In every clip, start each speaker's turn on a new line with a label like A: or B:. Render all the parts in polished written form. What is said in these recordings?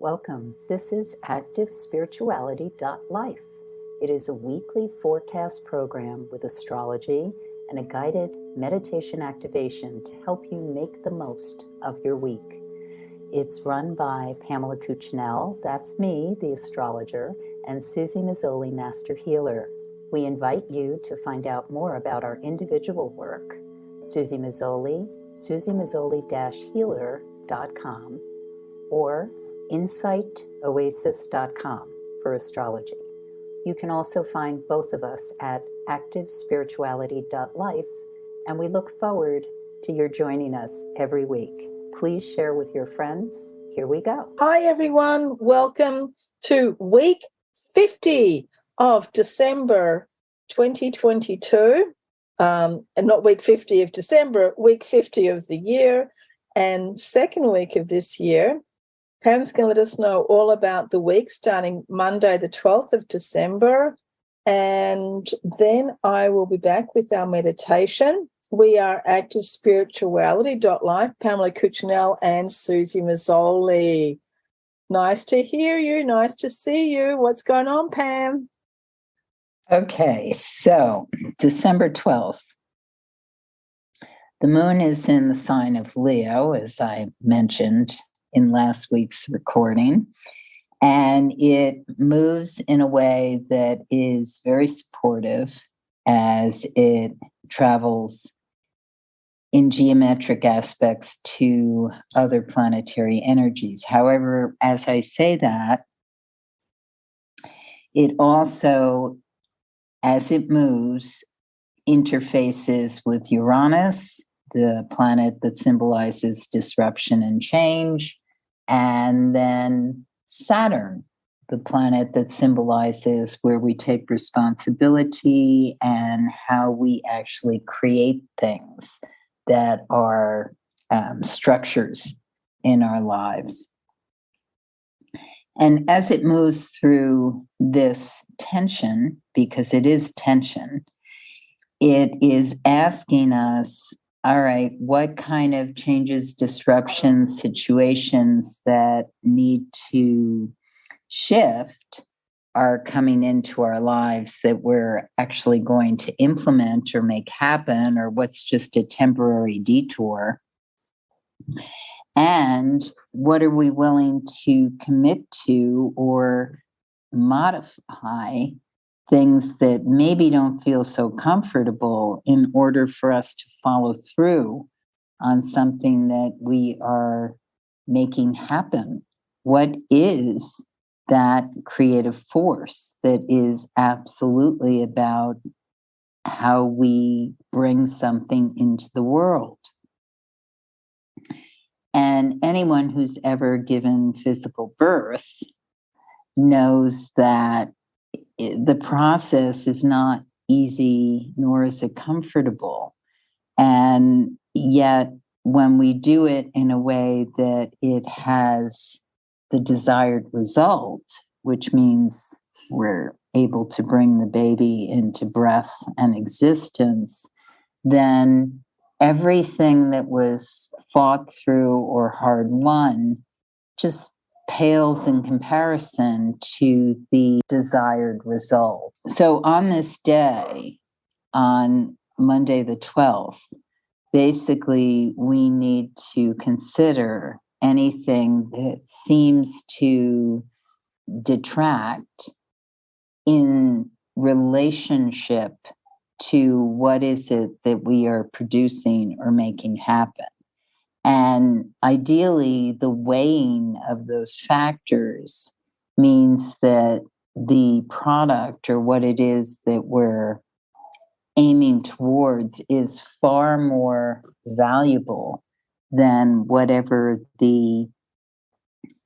A: Welcome. This is activespirituality.life. It is a weekly forecast program with astrology and a guided meditation activation to help you make the most of your week. It's run by Pamela Cucinell, that's me, the astrologer, and Suzy Meszoly, Master Healer. We invite you to find out more about our individual work. Suzy Meszoly, SuzyMeszoly-healer.com, or insightoasis.com for astrology. You can also find both of us at activespirituality.life, and we look forward to your joining us every week. Please share with your friends. Here we go.
B: Hi, everyone. Welcome to week 50 of December 2022. And not week 50 of December, week 50 of the year, and second week of this year. Pam's going to let us know all about the week starting Monday, the 12th of December. And then I will be back with our meditation. We are activespirituality.life, Pamela Cucinell and Suzy Meszoly. Nice to hear you. Nice to see you. What's going on, Pam?
A: Okay, so December 12th. The moon is in the sign of Leo, as I mentioned in last week's recording, and it moves in a way that is very supportive as it travels in geometric aspects to other planetary energies. However, as I say that, it also, as it moves, interfaces with Uranus, the planet that symbolizes disruption and change, and then Saturn, the planet that symbolizes where we take responsibility and how we actually create things that are structures in our lives. And as it moves through this tension, because it is tension, it is asking us, all right, what kind of changes, disruptions, situations that need to shift are coming into our lives that we're actually going to implement or make happen, or what's just a temporary detour? And what are we willing to commit to or modify, things that maybe don't feel so comfortable, in order for us to follow through on something that we are making happen? What is that creative force that is absolutely about how we bring something into the world? And anyone who's ever given physical birth knows that the process is not easy, nor is it comfortable. And yet, when we do it in a way that it has the desired result, which means we're able to bring the baby into breath and existence, then everything that was fought through or hard won just pales in comparison to the desired result. So on this day, on Monday the 12th, basically we need to consider anything that seems to detract in relationship to what is it that we are producing or making happen. And ideally, the weighing of those factors means that the product, or what it is that we're aiming towards, is far more valuable than whatever the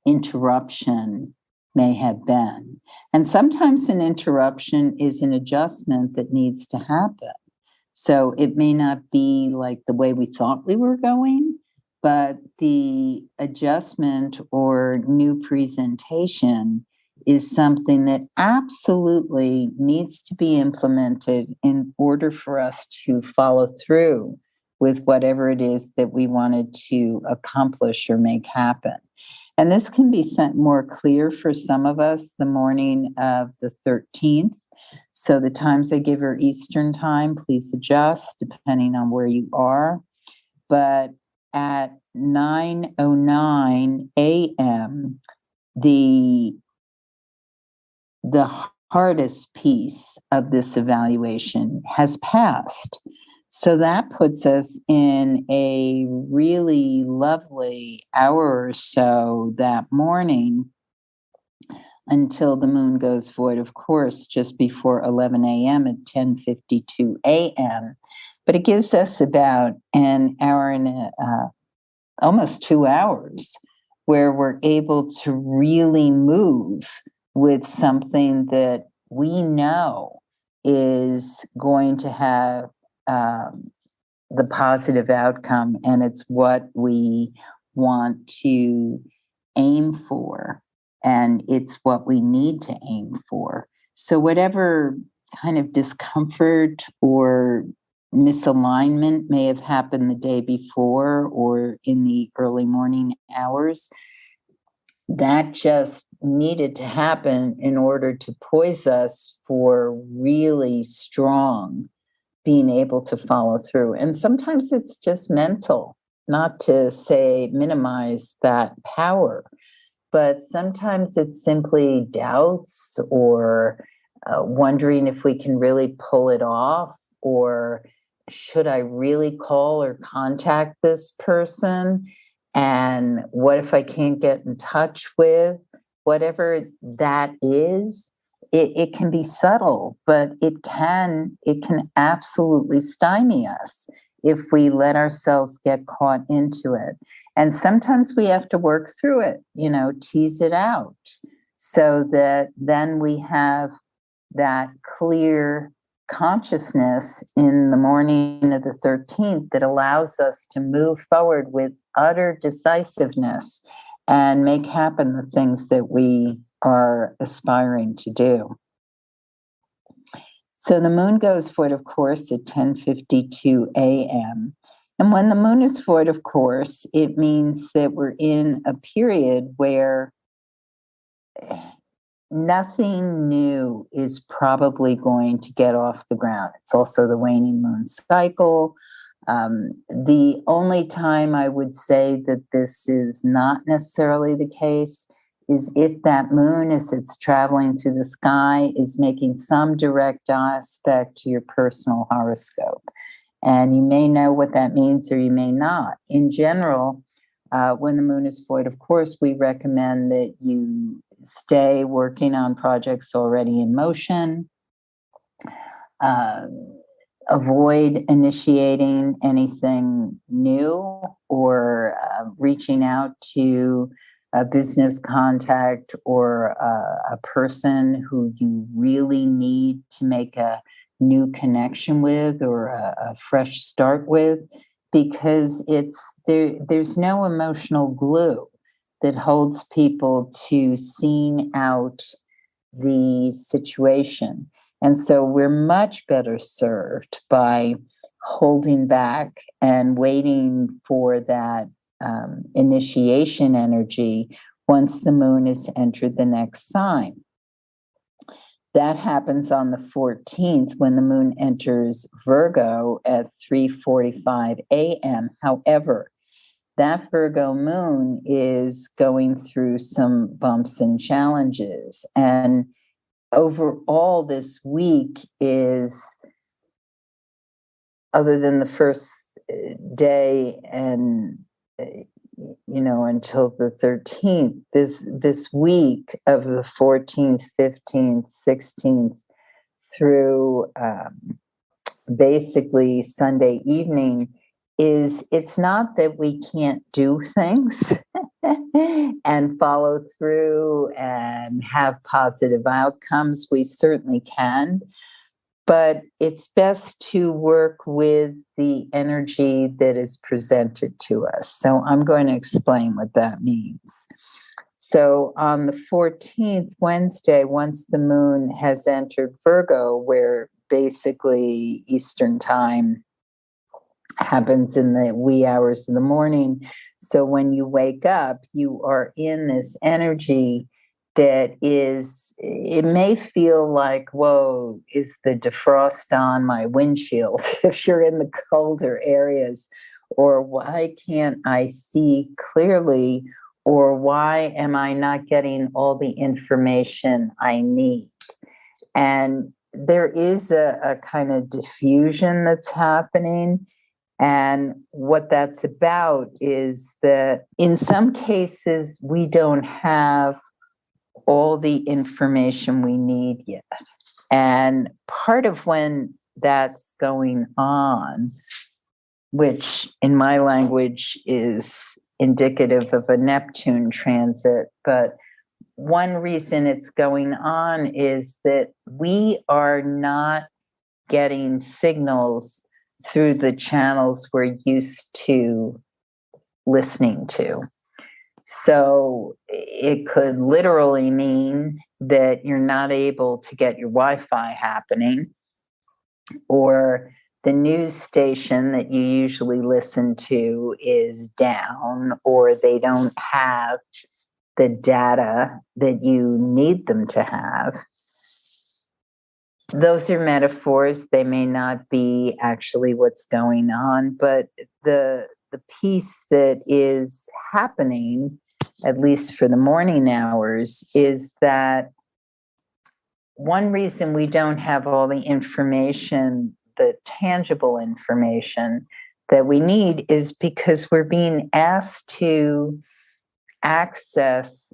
A: interruption may have been. And sometimes an interruption is an adjustment that needs to happen. So it may not be like the way we thought we were going, but the adjustment or new presentation is something that absolutely needs to be implemented in order for us to follow through with whatever it is that we wanted to accomplish or make happen. And this can be more clear for some of us the morning of the 13th. So the times I give are Eastern time. Please adjust depending on where you are. But at 9:09 a.m., the hardest piece of this evaluation has passed. So that puts us in a really lovely hour or so that morning until the moon goes void, of course, just before 11 a.m. at 10:52 a.m. But it gives us about an hour and almost 2 hours where we're able to really move with something that we know is going to have the positive outcome, and it's what we want to aim for, and it's what we need to aim for. So whatever kind of discomfort or misalignment may have happened the day before or in the early morning hours, that just needed to happen in order to poise us for really strong being able to follow through. And sometimes it's just mental, not to say minimize that power, but sometimes it's simply doubts or wondering if we can really pull it off, or should I really call or contact this person? And what if I can't get in touch with whatever that is? It can be subtle, but it can absolutely stymie us if we let ourselves get caught into it. And sometimes we have to work through it, tease it out, so that then we have that clear consciousness in the morning of the 13th that allows us to move forward with utter decisiveness and make happen the things that we are aspiring to do. So the moon goes void, of course, at 10:52 a.m. And when the moon is void, of course, it means that we're in a period where nothing new is probably going to get off the ground. It's also the waning moon cycle. The only time I would say that this is not necessarily the case is if that moon, as it's traveling through the sky, is making some direct aspect to your personal horoscope. And you may know what that means or you may not. In general, when the moon is void, of course, we recommend that you stay working on projects already in motion. Avoid initiating anything new or reaching out to a business contact or a person who you really need to make a new connection with or a fresh start with, because there's no emotional glue that holds people to seeing out the situation. And so we're much better served by holding back and waiting for that initiation energy once the moon has entered the next sign. That happens on the 14th when the moon enters Virgo at 3:45 a.m. However, that Virgo moon is going through some bumps and challenges. And overall, this week is, other than the first day and until the 13th, this week of the 14th, 15th, 16th through basically Sunday evening, it's not that we can't do things and follow through and have positive outcomes. We certainly can. But it's best to work with the energy that is presented to us. So I'm going to explain what that means. So on the 14th, Wednesday, once the moon has entered Virgo, where basically Eastern time happens in the wee hours of the morning. So when you wake up, you are in this energy that is, it may feel like, whoa, is the defrost on my windshield if you're in the colder areas? Or why can't I see clearly? Or why am I not getting all the information I need? And there is a kind of diffusion that's happening. And what that's about is that in some cases, we don't have all the information we need yet. And part of when that's going on, which in my language is indicative of a Neptune transit, but one reason it's going on is that we are not getting signals through the channels we're used to listening to. So it could literally mean that you're not able to get your Wi-Fi happening, or the news station that you usually listen to is down, or they don't have the data that you need them to have. Those are metaphors. They may not be actually what's going on, but the piece that is happening, at least for the morning hours, is that one reason we don't have all the information, the tangible information that we need, is because we're being asked to access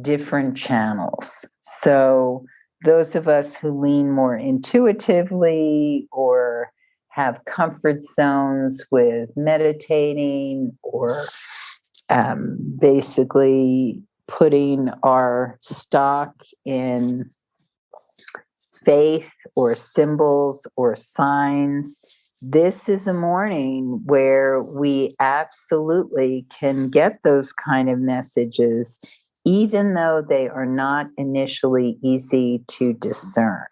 A: different channels. So those of us who lean more intuitively or have comfort zones with meditating, or basically putting our stock in faith or symbols or signs, this is a morning where we absolutely can get those kind of messages, even though they are not initially easy to discern.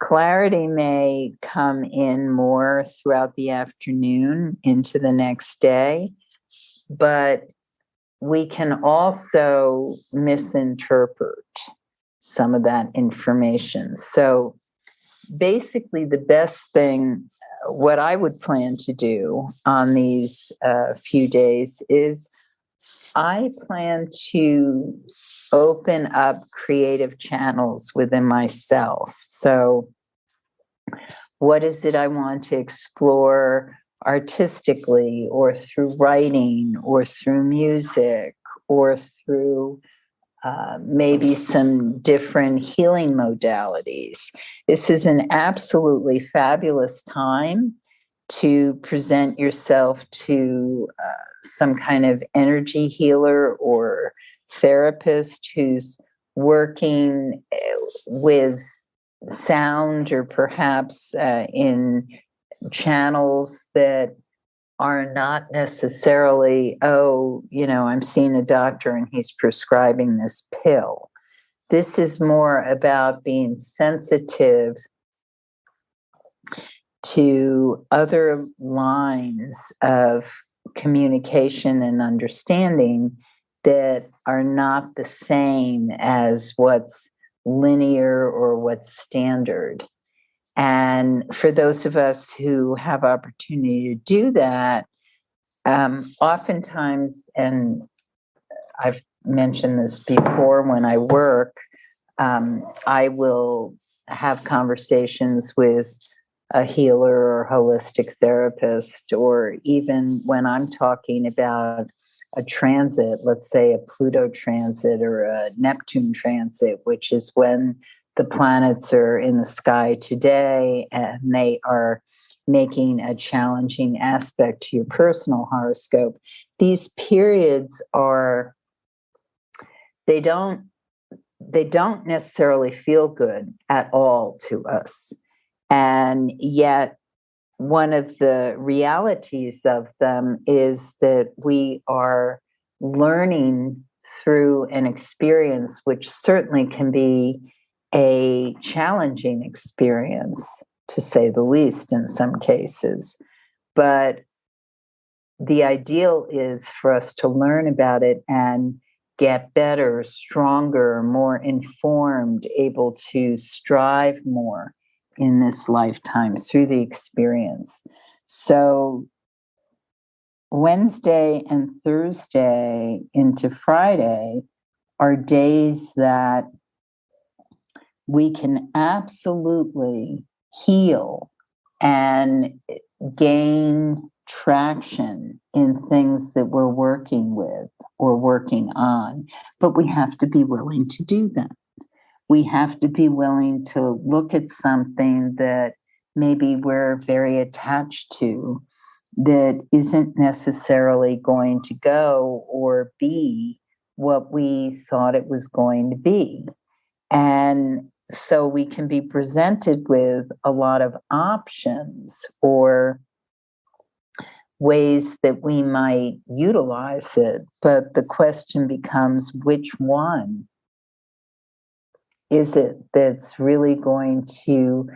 A: Clarity may come in more throughout the afternoon into the next day, but we can also misinterpret some of that information. So basically, the best thing, what I would plan to do on these few days is I plan to open up creative channels within myself. So what is it I want to explore artistically, or through writing, or through music, or through maybe some different healing modalities? This is an absolutely fabulous time to present yourself to some kind of energy healer or therapist who's working with sound, or perhaps in channels that are not necessarily, I'm seeing a doctor and he's prescribing this pill. This is more about being sensitive to other lines of communication and understanding that are not the same as what's linear or what's standard. And for those of us who have opportunity to do that, oftentimes, and I've mentioned this before, when I work, I will have conversations with a healer or holistic therapist, or even when I'm talking about a transit, let's say a Pluto transit or a Neptune transit, which is when the planets are in the sky today and they are making a challenging aspect to your personal horoscope. These periods are, they don't necessarily feel good at all to us. And yet, one of the realities of them is that we are learning through an experience, which certainly can be a challenging experience, to say the least, in some cases. But the ideal is for us to learn about it and get better, stronger, more informed, able to strive more in this lifetime through the experience. So Wednesday and Thursday into Friday are days that we can absolutely heal and gain traction in things that we're working with or working on. But we have to be willing to do that. We have to be willing to look at something that maybe we're very attached to that isn't necessarily going to go or be what we thought it was going to be. And so we can be presented with a lot of options or ways that we might utilize it. But the question becomes, which one is it that's really going to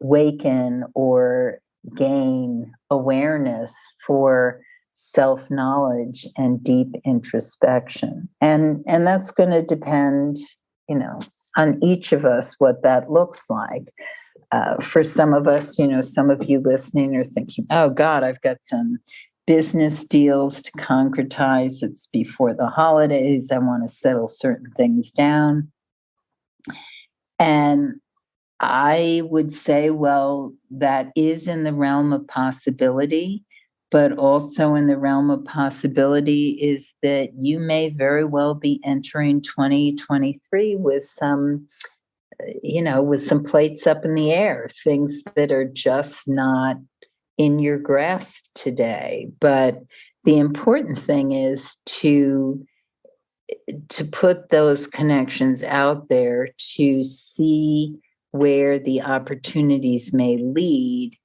A: waken or gain awareness for self-knowledge and deep introspection? And that's going to depend, on each of us, what that looks like. For some of us, some of you listening are thinking, oh God, I've got some business deals to concretize. It's before the holidays. I want to settle certain things down. And I would say, well, that is in the realm of possibility, but also in the realm of possibility is that you may very well be entering 2023 with some plates up in the air, things that are just not in your grasp today. But the important thing is to put those connections out there to see where the opportunities may lead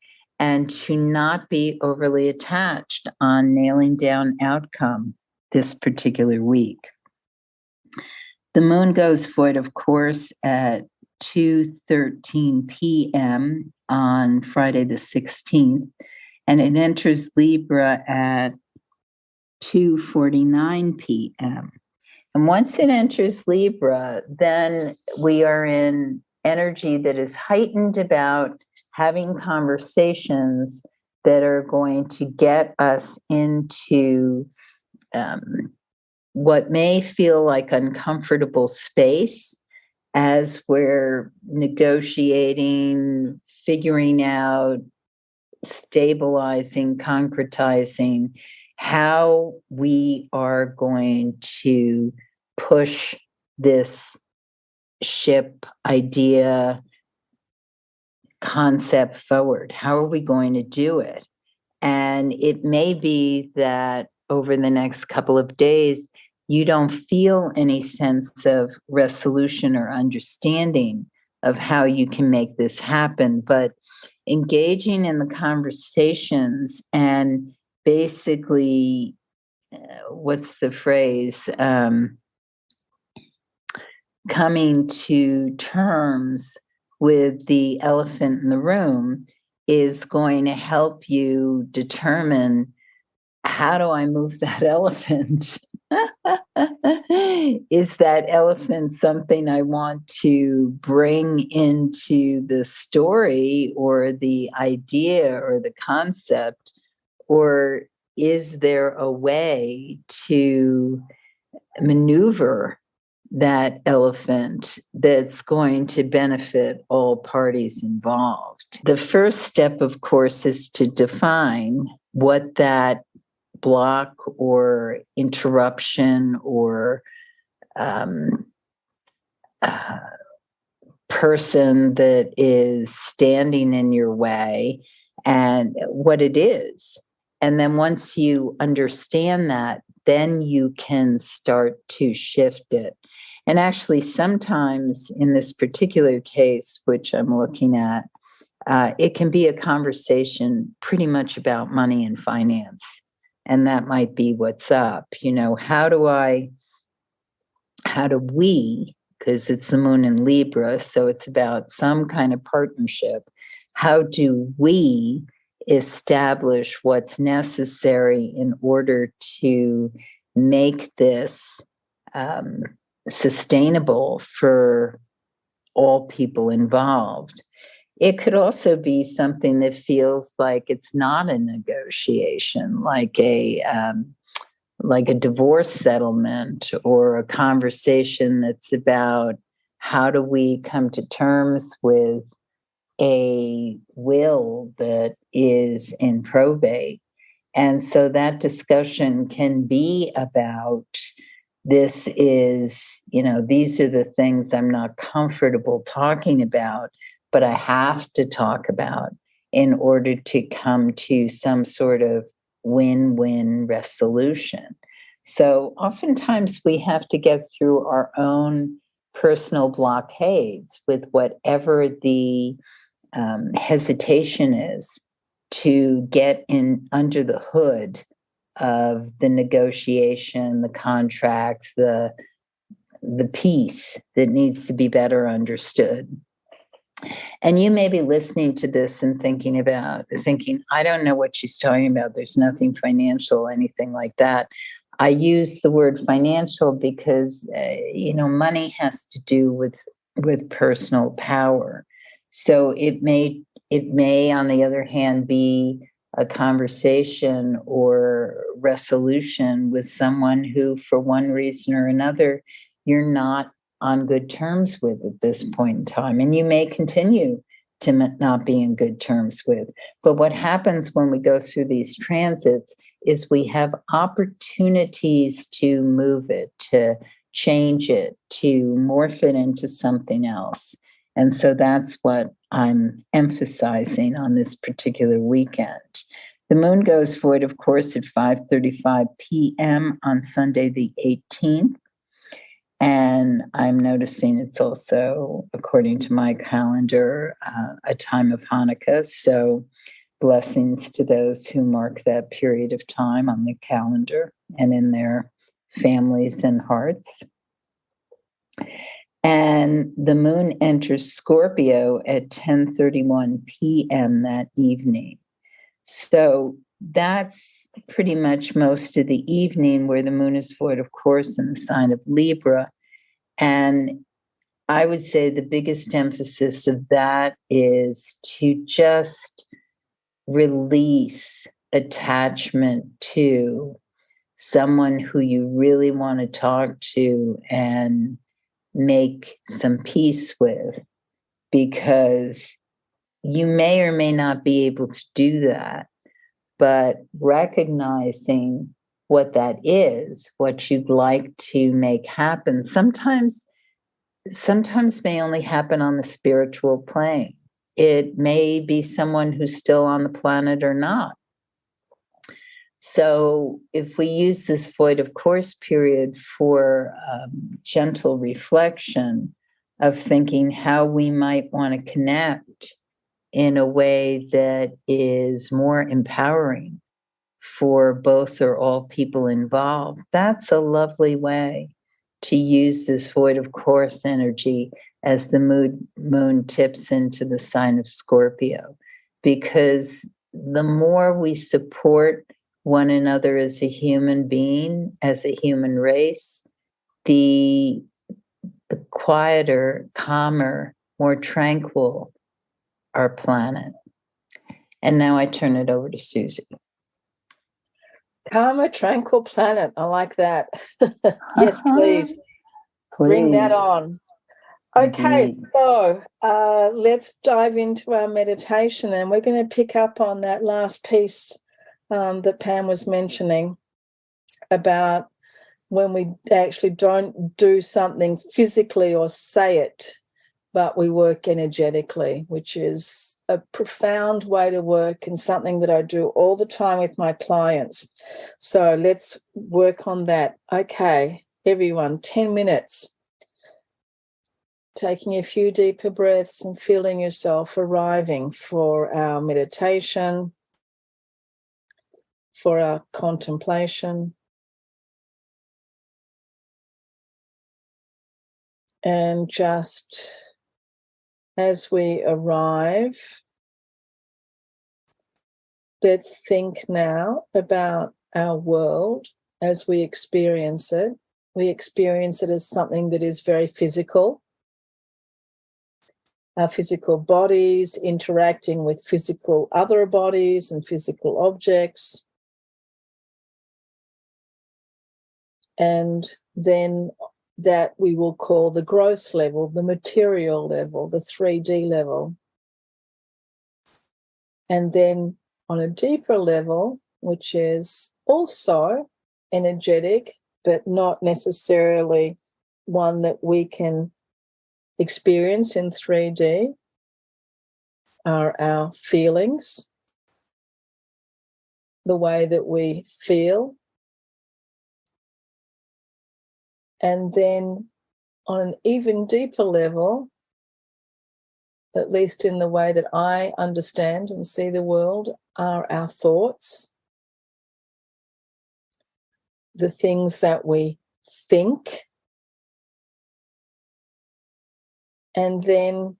A: and to not be overly attached on nailing down outcome this particular week. The moon goes void, of course, at 2:13 p.m. on Friday the 16th, and it enters Libra at 2:49 p.m. And once it enters Libra, then we are in energy that is heightened about having conversations that are going to get us into what may feel like uncomfortable space as we're negotiating, figuring out, stabilizing, concretizing how we are going to push this ship idea concept forward. How are we going to do it? And it may be that over the next couple of days, you don't feel any sense of resolution or understanding of how you can make this happen, but engaging in the conversations and basically, what's the phrase? Coming to terms with the elephant in the room is going to help you determine, how do I move that elephant? Is that elephant something I want to bring into the story or the idea or the concept? Or is there a way to maneuver that elephant that's going to benefit all parties involved? The first step, of course, is to define what that block or interruption or person that is standing in your way and what it is. And then once you understand that, then you can start to shift it. And actually, sometimes in this particular case, which I'm looking at, it can be a conversation pretty much about money and finance. And that might be what's up. How do we, because it's the moon in Libra, so it's about some kind of partnership. How do we establish what's necessary in order to make this sustainable for all people involved. It could also be something that feels like it's not a negotiation, like a divorce settlement, or a conversation that's about how do we come to terms with a will that is in probate. And so that discussion can be about, this is, these are the things I'm not comfortable talking about, but I have to talk about in order to come to some sort of win-win resolution. So oftentimes we have to get through our own personal blockades with whatever the hesitation is to get in under the hood of the negotiation, the contract, the piece that needs to be better understood. And you may be listening to this and thinking, I don't know what she's talking about. There's nothing financial, anything like that. I use the word financial because, money has to do with personal power. So it may, on the other hand, be a conversation or resolution with someone who, for one reason or another, you're not on good terms with at this point in time. And you may continue to not be in good terms with. But what happens when we go through these transits is we have opportunities to move it, to change it, to morph it into something else. And so that's what I'm emphasizing on this particular weekend. The moon goes void, of course, at 5:35 p.m. on Sunday, the 18th. And I'm noticing it's also, according to my calendar, a time of Hanukkah. So blessings to those who mark that period of time on the calendar and in their families and hearts. And the moon enters Scorpio at 10:31 p.m. that evening. So that's pretty much most of the evening where the moon is void, of course, in the sign of Libra. And I would say the biggest emphasis of that is to just release attachment to someone who you really want to talk to and make some peace with, because you may or may not be able to do that. But recognizing what that is, what you'd like to make happen, sometimes may only happen on the spiritual plane. It may be someone who's still on the planet or not. So if we use this void of course period for gentle reflection of thinking how we might want to connect in a way that is more empowering for both or all people involved, that's a lovely way to use this void of course energy as the moon tips into the sign of Scorpio. Because the more we support one another as a human being, as a human race, the quieter, calmer, more tranquil our planet. And now I turn it over to Suzy.
B: Calmer, tranquil planet. I like that. Yes, please. Bring that on. Okay,
A: Indeed.
B: so let's dive into our meditation, and we're going to pick up on that last piece that Pam was mentioning about when we actually don't do something physically or say it, but we work energetically, which is a profound way to work and something that I do all the time with my clients. So let's work on that. Okay, everyone, 10 minutes. Taking a few deeper breaths and feeling yourself arriving for our meditation, for our contemplation. And just as we arrive, let's think now about our world as we experience it. We experience it as something that is very physical. Our physical bodies interacting with physical other bodies and physical objects. And then that we will call the gross level, the material level, the 3D level. And then on a deeper level, which is also energetic, but not necessarily one that we can experience in 3D, are our feelings, the way that we feel. And then on an even deeper level, at least in the way that I understand and see the world, are our thoughts, the things that we think. And then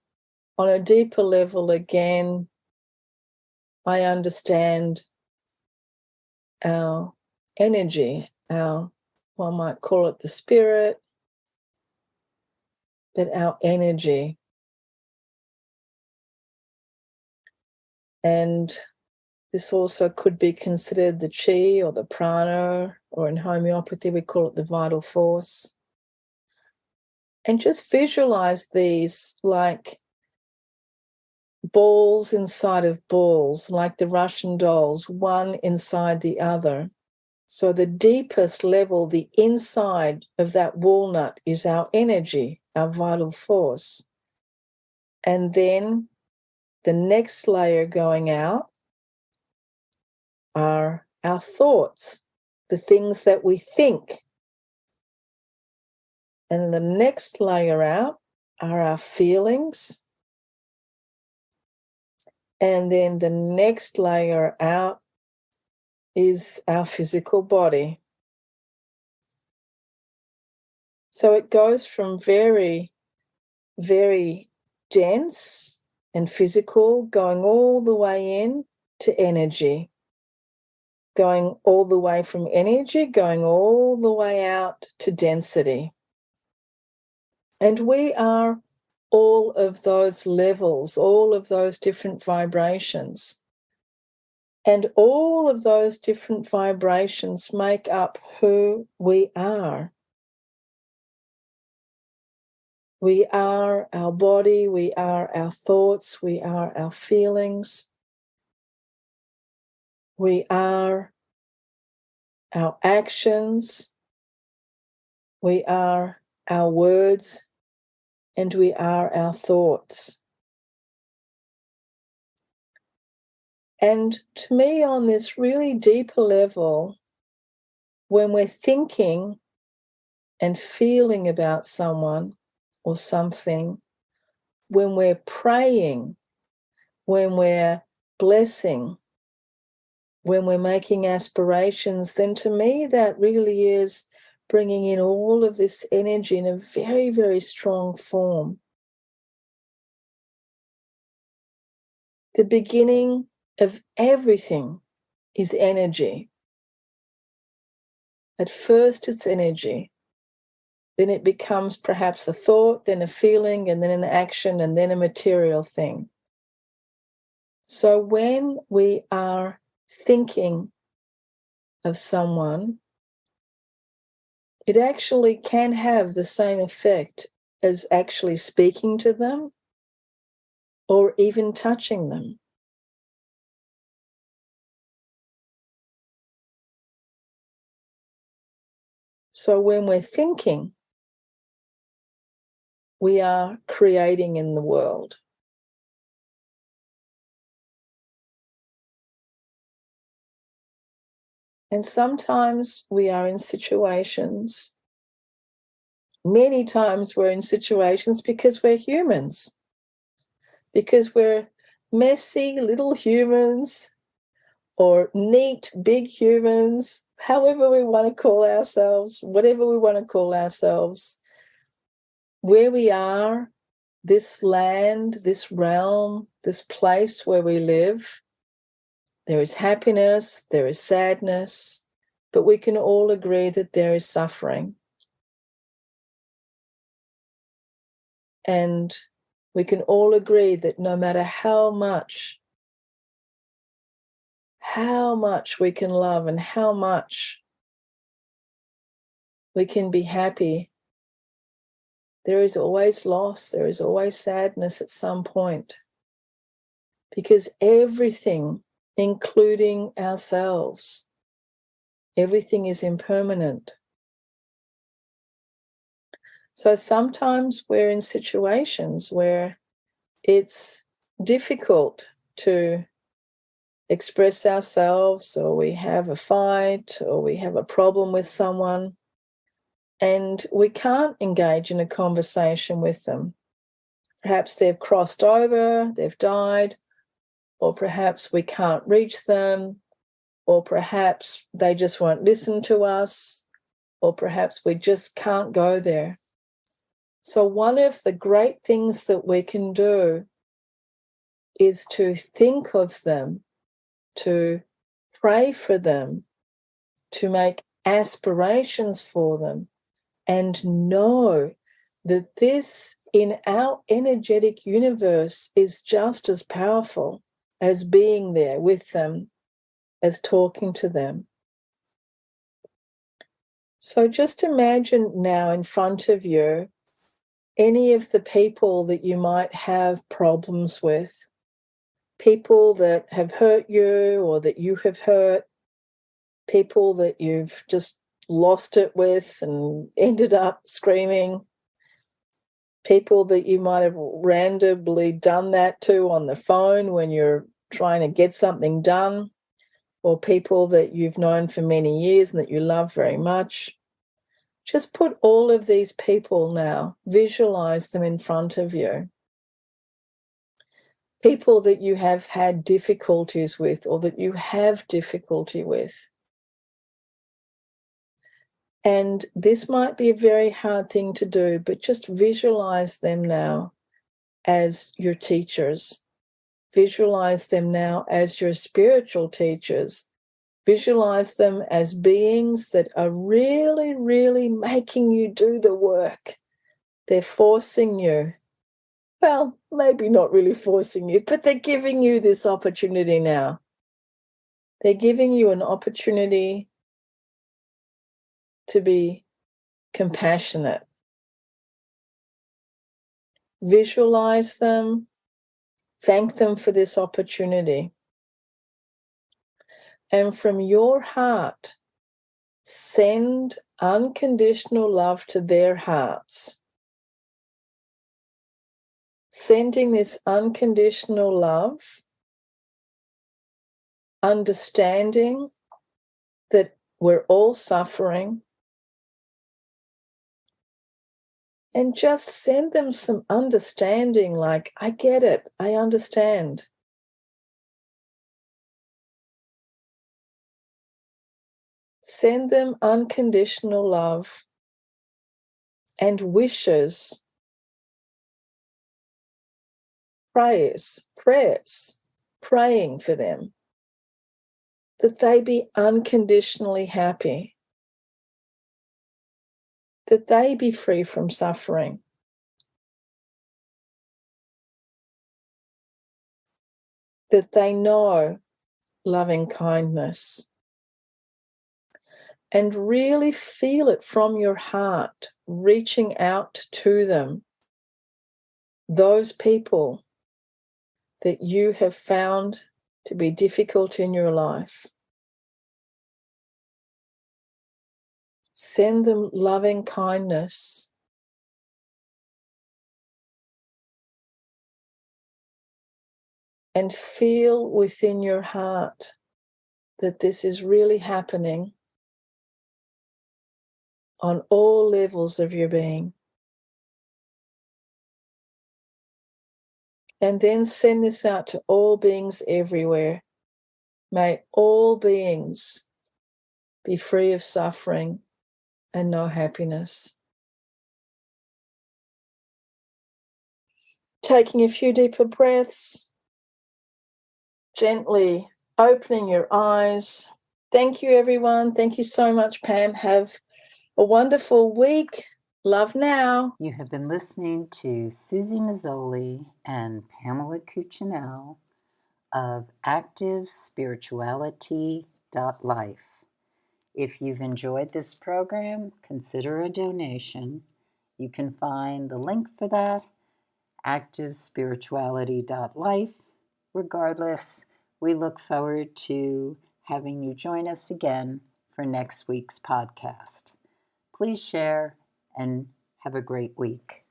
B: on a deeper level again, I understand our energy, one might call it the spirit, but our energy. And this also could be considered the chi or the prana, or in homeopathy we call it the vital force. And just visualize these like balls inside of balls, like the Russian dolls, one inside the other. So the deepest level, the inside of that walnut, is our energy, our vital force. And then the next layer going out are our thoughts, the things that we think. And the next layer out are our feelings. And then the next layer out is our physical body. So it goes from very, very dense and physical, going all the way in to energy, going all the way from energy, going all the way out to density. And we are all of those levels, all of those different vibrations. And all of those different vibrations make up who we are. We are our body, we are our thoughts, we are our feelings, we are our actions, we are our words, and we are our thoughts. And to me, on this really deeper level, when we're thinking and feeling about someone or something, when we're praying, when we're blessing, when we're making aspirations, then to me that really is bringing in all of this energy in a very, very strong form. The beginning of everything is energy. At first it's energy. Then it becomes perhaps a thought, then a feeling, and then an action, and then a material thing. So when we are thinking of someone, it actually can have the same effect as actually speaking to them or even touching them. So when we're thinking, we are creating in the world. And sometimes we are in situations, many times we're in situations because we're humans, because we're messy little humans or neat big humans, however we want to call ourselves, whatever we want to call ourselves. Where we are, this land, this realm, this place where we live, There is happiness, there is sadness, but we can all agree that there is suffering. And we can all agree that no matter how much we can love and how much we can be happy, there is always loss, there is always sadness at some point. Because everything, including ourselves, everything is impermanent. So sometimes we're in situations where it's difficult to express ourselves, or we have a fight, or we have a problem with someone, and we can't engage in a conversation with them. Perhaps they've crossed over, they've died, or perhaps we can't reach them, or perhaps they just won't listen to us, or perhaps we just can't go there. So one of the great things that we can do is to think of them, to pray for them, to make aspirations for them, and know that this in our energetic universe is just as powerful as being there with them, as talking to them. So just imagine now in front of you any of the people that you might have problems with, people that have hurt you or that you have hurt, people that you've just lost it with and ended up screaming, people that you might have randomly done that to on the phone when you're trying to get something done, or people that you've known for many years and that you love very much. Just put all of these people now, visualize them in front of you. People that you have had difficulties with or that you have difficulty with. And this might be a very hard thing to do, but just visualize them now as your teachers. Visualize them now as your spiritual teachers. Visualize them as beings that are really, really making you do the work. They're forcing you. Well, maybe not really forcing you, but they're giving you this opportunity now. They're giving you an opportunity to be compassionate. Visualize them. Thank them for this opportunity. And from your heart, send unconditional love to their hearts. Sending this unconditional love, understanding that we're all suffering, and just send them some understanding, like, I get it, I understand. Send them unconditional love and wishes, prayers, praying for them, that they be unconditionally happy, that they be free from suffering. That they know loving kindness. And really feel it from your heart, reaching out to them, those people that you have found to be difficult in your life. Send them loving kindness. And feel within your heart that this is really happening on all levels of your being. And then send this out to all beings everywhere. May all beings be free of suffering and know happiness. Taking a few deeper breaths, gently opening your eyes. Thank you, everyone. Thank you so much, Pam. Have a wonderful week. Love now.
A: You have been listening to Suzy Meszoly and Pamela Cucinell of ActiveSpirituality.life. If you've enjoyed this program, consider a donation. You can find the link for that, ActiveSpirituality.life. Regardless, we look forward to having you join us again for next week's podcast. Please share and have a great week.